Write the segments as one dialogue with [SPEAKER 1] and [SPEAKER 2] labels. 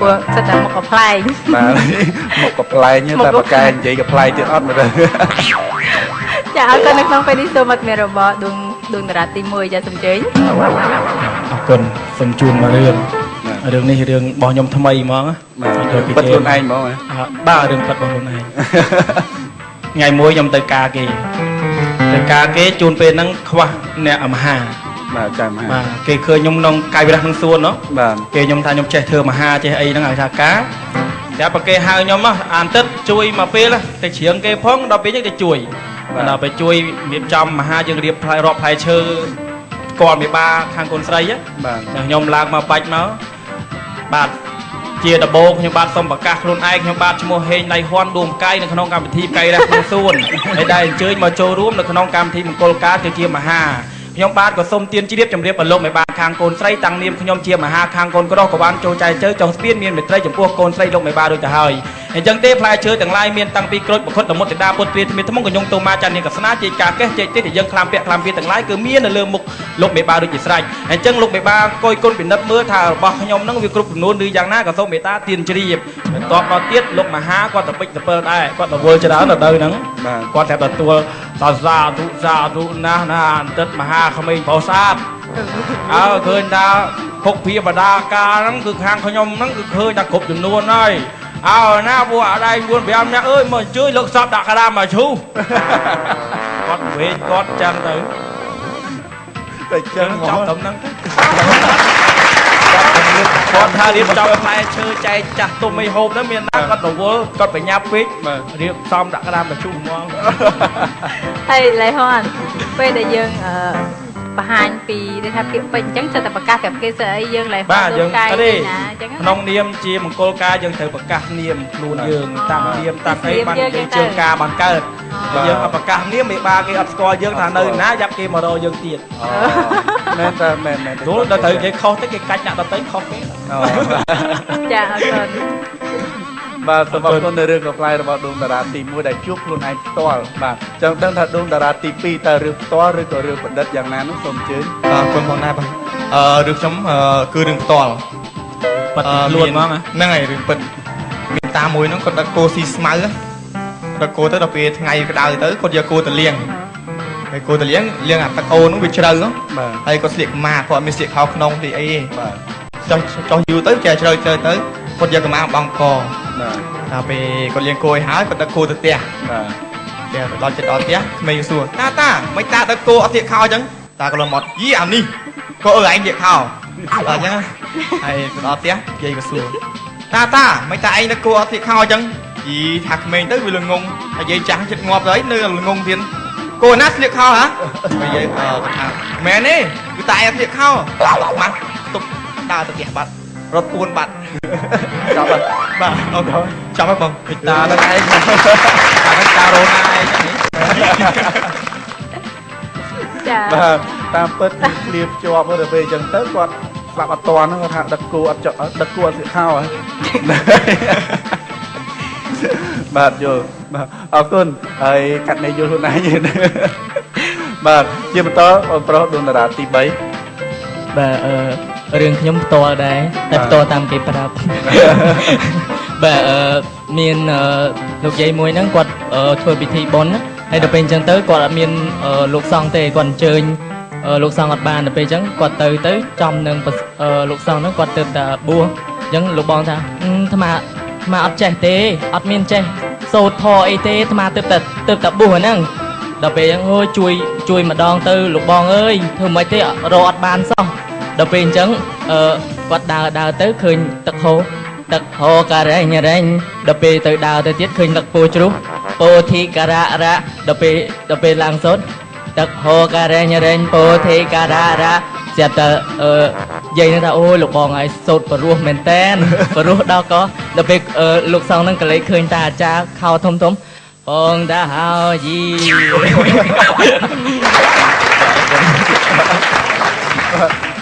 [SPEAKER 1] ពួកសិតតែមកកំ pl ែង
[SPEAKER 2] បាទមកកំ pl ែងតែបកកែនិយាយកំ pl ែងទៀតអត់មើល
[SPEAKER 1] ចាអរគុណនៅក្នុងពេលនេះសូមអត់មានរបស់ដួងតារាទី1ចាសូមជើញ
[SPEAKER 3] អរគុណសូមជូនមករឿងនេះរឿងរបស់ខ្ញុំថ្មីហ្មង
[SPEAKER 2] ពិតខ្លួនឯងហ្មង
[SPEAKER 3] បាទរឿងពិតរបស់ខ្លួនឯងថ្ងៃមួយខ្ញុំទៅការគេជូនពេលហ្នឹងខ្វះអ្នកមហា
[SPEAKER 2] បាទចាំមហា
[SPEAKER 3] បាទគេឃើញខ្ញុំក្នុងកាយវិរៈក្នុងសួនណោះ
[SPEAKER 2] បាទ
[SPEAKER 3] គេខ្ញុំថាខ្ញុំចេះធ្វើមហាចេះអីហ្នឹងឲ្យថាការតែបើគេហៅខ្ញុំអានទឹកជួយមកពេលទៅជ្រៀងគេផងដល់ពេលហ្នឹងទៅជួយដល់ពេលជួយរៀបចំមហាយើងរៀបផ្លែរាប់ផ្លែឈើស្គាល់មេបាខាងកូនស្រី
[SPEAKER 2] បាទ
[SPEAKER 3] ខ្ញុំឡើងមកបាច់មកបាទជាដបោខ្ញុំបាទសូមប្រកាសខ្លួនឯងខ្ញុំបាទឈ្មោះហេងដៃហ៊ន់ដួងកាយនៅក្នុងកម្មវិធីកាយរះក្នុងសួនហើយដែលអញ្ជើញមកចូលរួមនៅក្នុងកម្មវិធីមង្គលការគឺជាមហាខ្ញុំបាទក៏សូមទានជ្រាបជម្រាបអលោកមេបាខាងកូនស្រីតាំងនាមខ្ញុំជាមហាខាងកូនប្រុសក៏បានចូលចែកជើចុះស្ពានមានមេត្រីចំពោះកូនស្រីលោកមេបាដូចទៅហើយអញ្ចឹងទេផ្លែឈើទាំងឡាយមានតាំងពីក្រូចបខុតមុតតាពុតព្រាថ្មីថ្មងកញ្ញងតូម៉ាចាននាងកស្នាជ័យការកេះជ័យទេដែលយើងខ្លាំពាក់ខ្លាំពាទាំងឡាយគឺមាននៅលើមុខលោកមេបាដូចជាស្រេចអញ្ចឹងលោកមេបាកយគុណពិនិត្យមើលថារបស់ខ្ញុំហ្នឹងវាគ្រប់ចំនួនឬយ៉ាងណាក៏សូមមេត្តាទានជ្រាបបន្ទាប់ដល់ទៀតលោកមហាគាត់ទៅពេចទៅពើដែរគាត់ទៅវល់ច្រើនដល់ហ្នឹងគាត់តែទទួលសាធុណាស់ណាអន្តិតមហាក្មេងបោសាទអើឃើញថាភពភាបដាការហ្នឹងគឺខាងខ្ញុំហ្នឹងគឺឃើញថាគ្រប់ចំនួនហើយអើណាពួកអាដៃ4 5នាក់អើយមកអញ្ជើញលោកសពដាក់ក្រាមមកឈូគាត់វេងគាត់ចឹងទៅតែចឹងចាប់តំហ្នឹងគាត់ថារៀបចំផ្លែឈើចែកចាស់ទុំអីហូបហ្នឹងមានណាគាត់រវល់គាត់បញ្ញាប់ពេករៀបសំដាក់ក្រាមមកឈូហ្មង
[SPEAKER 1] ហើយឡៃហ៊ន់ពេលដែលយើងបង្ហាញពីថាពាក្យពេចអញ្ចឹងសិតតែប្រកាសប្រាប់គេស្អីយើងឡៃហ៊ន់ដួងកាយណាអញ្ចឹងក្នុងនាមជាមង្គលការយើងត្រូវប្រកាសនាមខ្លួនយើងតាំងនាមតាំងអីបាននិយាយជើងការបានកើតយើងអត់ប្រកាសនាមមេបាគេអត់ស្គាល់យើងថានៅណាយ៉ាប់គេមករកយើងទៀត
[SPEAKER 2] មែនតើមែន
[SPEAKER 3] ចូលដល់ត្រូវគេខុសទៅគេកាច់អ្នកដទៃខុសគេ
[SPEAKER 1] ចាអរគុណ
[SPEAKER 2] បាទសូមអរគុណនៅរឿងកំ pl ែងរបស់ដួងតារាទី1ដែលជួបខ្លួនឯងផ្ទាល់បាទចង់ដឹងថាដួងតារាទី2តើរឿងផ្ទាល់ឬក៏រឿងបណ្ឌិតយ៉ាងណានោះសូមអញ្ជើញ
[SPEAKER 4] អរគុណបងណាបាទរឿងខ្ញុំគឺរឿងផ្ទាល់
[SPEAKER 3] ប៉ិតខ្លួនហ្មង
[SPEAKER 4] ហ្នឹងហើយរឿងពិតមានតាមួយហ្នឹងគាត់ដឹកគោស៊ីស្មៅដឹកគោទៅដល់ពេលថ្ងៃក្តៅទៅគាត់យកគោទៅលាងហើយគោទៅលាងអាទឹកអូនហ្នឹងវាជ្រៅ
[SPEAKER 2] បាទ
[SPEAKER 4] ហើយគាត់ស្លៀកម៉ាគាត់មានស្លៀកខោក្នុងទីអី
[SPEAKER 2] បាទ
[SPEAKER 4] ចុះយូរទៅគេជ្រៅទៅគាត់យកកម្មាបងក
[SPEAKER 2] បាទ
[SPEAKER 4] ដល់ពេលគាត់លាងគោឲ្យហើយគាត់ដឹកគោទៅផ្ទះ
[SPEAKER 2] បាទ
[SPEAKER 4] ទៅដល់ចិត្តដល់ផ្ទះក្មេងសួរតាមិនតាដឹកគោអត់ស្លៀកខោអញ្ចឹងតាក៏លំអត់យីអានេះក៏ឯងស្លៀកខោអញ្ចឹងហើយដល់ផ្ទះយាយក៏សួរតាមិនតាឯងដឹកគោអត់ស្លៀកខោអញ្ចឹងយីថាក្មេងទៅវាល្ងងហើយយាយចាស់ចិត្តងាប់ទៅនៅល្ងងទៀតគោណាស្លៀកខោហ៎ហើយយាយគាត់ថាមែនទេគឺតាឯងអត់ស្លៀកខោម៉ាស់ទុកដើរទៅផ្ទះបាត់រត់ពួនបាត់ចាប់បាទអូខេចាប់ហើយបងពីតាដល់ឯងតារ៉ូណាឯង
[SPEAKER 1] ចា
[SPEAKER 2] បាទតាមពិតគឺឃ្លាបជាប់ទៅពេលអញ្ចឹងទៅគាត់ស្លាប់អត់តន់ហ្នឹងគាត់ថាដឹកគោអត់ដឹកគោអត់ស្លៀកខោហ៎បាទយល់បាទអរគុណហើយកាត់នៃយល់ខ្លួនឯងបាទជាបន្តអូនប្រុសដួងតារាទី3
[SPEAKER 5] បាទរឿងខ្ញុំផ្ទាល់ដែរតែផ្ទាល់តាមគេប្រាប់បាទមានលោកយាយមួយហ្នឹងគាត់ធ្វើពិធីបុណ្យហើយដល់ពេលអញ្ចឹងទៅគាត់អត់មានលោកសង្ឃទេគាត់អញ្ជើញលោកសង្ឃអត់បានដល់ពេលអញ្ចឹងគាត់ទៅចំនឹងលោកសង្ឃហ្នឹងគាត់ទៅតែបួសអញ្ចឹងលោកបងថាអាត្មាអត់ចេះទេអត់មានចេះសូត្រធម៌អីទេអាត្មាទៅតែបួសហ្នឹងដល់ពេលអញ្ចឹងអូយជួយម្ដងទៅលោកបងអើយធ្វើមិនទេរកអត់បានសោះដល់ពេលអញ្ចឹងគាត់ដើរទៅឃើញទឹកហូរការ៉េញដល់ពេលទៅដើរទៅទៀតឃើញទឹកពោជ្រុះពោធិការៈរៈដល់ពេលឡើងសូត្រទឹកហូរការ៉េញពោធិការៈរៈស្រាប់តែយាយនឹងថាអូយលោកបងឲ្យសូត្រព្រោះមែនតែនព្រោះដល់ក៏ដល់ពេលលោកសង្ឃនឹងក៏លេចឃើញតាអាចារ្យខោធំបងតាហើយយី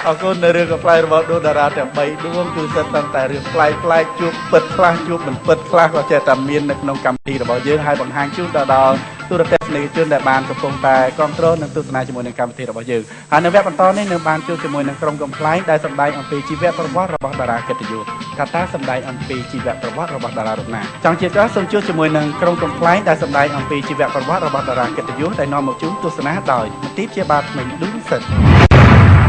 [SPEAKER 2] អរគុណនៅរឿងកំ pl ែងរបស់ដួងតារាទាំង3ដួងគឺសិតតែរឿងប្លែកជួបពិតខ្លះជួបមិនពិតខ្លះក៏ចេះតែមាននៅក្នុងកម្មវិធីរបស់យើងហើយបង្ហាញជូនដល់ទូរទស្សនិកជនដែលបានកំពុងតែគ្រប់គ្រងនិងទស្សនាជាមួយនឹងកម្មវិធីរបស់យើងហើយនៅវគ្គបន្តនេះនឹងបានជួបជាមួយនឹងក្រុមកំ pl ែងដែលសម្ដែងអំពីជីវប្រវត្តិរបស់តារាកិត្តិយសថា ថាតើសម្ដែងអំពីជីវប្រវត្តិរបស់តារារូបណាចង់ជាការសូមជួបជាមួយនឹងក្រុមកំ pl ែងដែលសម្ដែងអំពីជីវប្រវត្តិរបស់តារាកិត្តិយសដែលនាំមកជូនទស្សនាដោយមន្ទីរព្យាបាលថ្មីឌួងសិត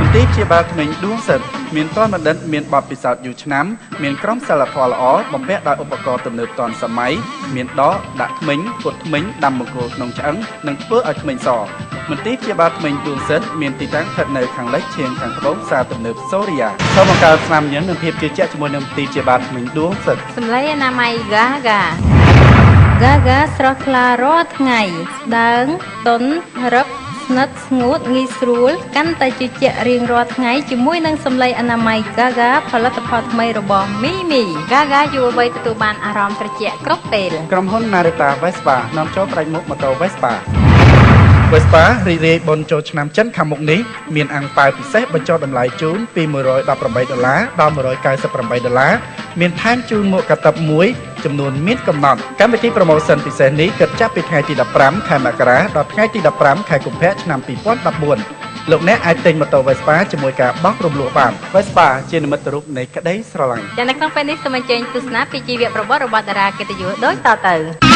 [SPEAKER 2] មន្ទីរព្យាបាលថ្មីឌួងសិតមានតនបណ្ឌិតមានបទពិសោធន៍យូរឆ្នាំមានក្រុមសិលធម៌ល្អបំពាក់ដោយឧបករណ៍ទំនើបទាន់សម័យមានដកដាក់ធ្មេញពុតធ្មេញដាំបង្គោលក្នុងឆ្អឹងនិងធ្វើឲ្យធ្មេញសមន្ទីរព្យាបាលថ្មីឌួងសិតមានទីតាំងស្ថិតនៅខាងលិចឈៀងខាងត្បូងផ្សារទំនើបសូរិយាសូមបង្កើតស្នាមញញឹមនិងភាពជឿជាក់ជាមួយនឹងមន្ទីរព្យាបាលថ្មីឌួងសិត
[SPEAKER 1] សម្លេងអនាម័យ Gaga ស្រស់ថ្លារាល់ថ្ងៃស្ដើងទន់រឹបស្និទ្ធស្ងួតងាយស្រួលកាន់តែជឿជាក់រៀងរាល់ថ្ងៃជាមួយនឹងសម្លេងអនាម័យ Gaga ផលិតផលថ្មីរបស់ Mimi Gaga យុវវ័យទទួលបានអារម្មណ៍ត្រជាក់គ្រប់ពេល
[SPEAKER 2] ក្រុមហ៊ុន Narita Vespa នាំចូលផ្ដាច់មុខម៉ូតូ Vespa រីករាយបុណ្យចូលឆ្នាំចិនខាងមុខនេះមានអាំងប៉ាវពិសេសបញ្ចុះតម្លៃជូនពី$118ដល់$198មានថែមជូនមួកកាតិបមួយចំនួនមានកំណត់កម្មវិធីប្រូម៉ូសិនពិសេសនេះគិតចាប់ពីថ្ងៃទី15ខែមករាដល់ថ្ងៃទី15ខែកុម្ភៈឆ្នាំ2014លោកអ្នកអាចទិញម៉ូតូ Vespa ជាមួយការបោះរំលោះបាន Vespa ជានិមិត្តរូបនៃក្តីស្រឡាញ់
[SPEAKER 1] ចានៅក្នុងពេលនេះសូមអញ្ជើញទស្សនាពីជីវប្រវត្តិរបស់តារាកិត្តិយសដូចតទៅ